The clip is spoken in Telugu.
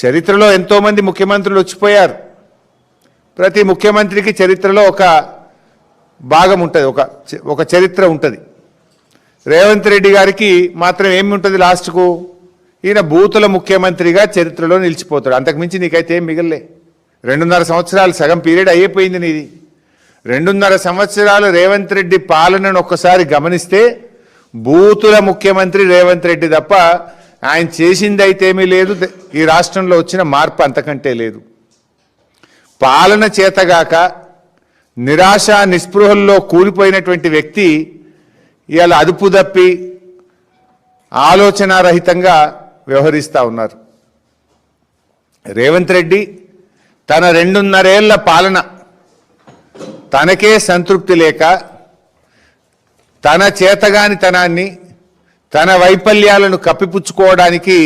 చరిత్రలో ఎంతోమంది ముఖ్యమంత్రులు వచ్చిపోయారు. ప్రతి ముఖ్యమంత్రికి చరిత్రలో ఒక భాగం ఉంటుంది, ఒక చరిత్ర ఉంటుంది. రేవంత్ రెడ్డి గారికి మాత్రం ఏమి ఉంటుంది లాస్ట్కు? ఈయన బూతుల ముఖ్యమంత్రిగా చరిత్రలో నిలిచిపోతాడు. అంతకుమించి నీకైతే ఏం మిగలలే. 2.5 సంవత్సరాలు సగం పీరియడ్ అయిపోయింది నీది. 2.5 సంవత్సరాలు రేవంత్ రెడ్డి పాలనను ఒక్కసారి గమనిస్తే బూతుల ముఖ్యమంత్రి రేవంత్ రెడ్డి తప్ప ఆయన చేసింది అయితే ఏమీ లేదు. ఈ రాష్ట్రంలో వచ్చిన మార్పు అంతకంటే లేదు. పాలన చేతగాక నిరాశ నిస్పృహల్లో కూలిపోయినటువంటి వ్యక్తి ఇవాళ అదుపు తప్పి ఆలోచనారహితంగా వ్యవహరిస్తూ ఉన్నారు. రేవంత్ రెడ్డి తన 2.5 ఏళ్ల పాలన తనకే సంతృప్తి లేక తన చేతగానితనాన్ని తన వైఫల్యాలను కప్పిపుచ్చుకోవడానికి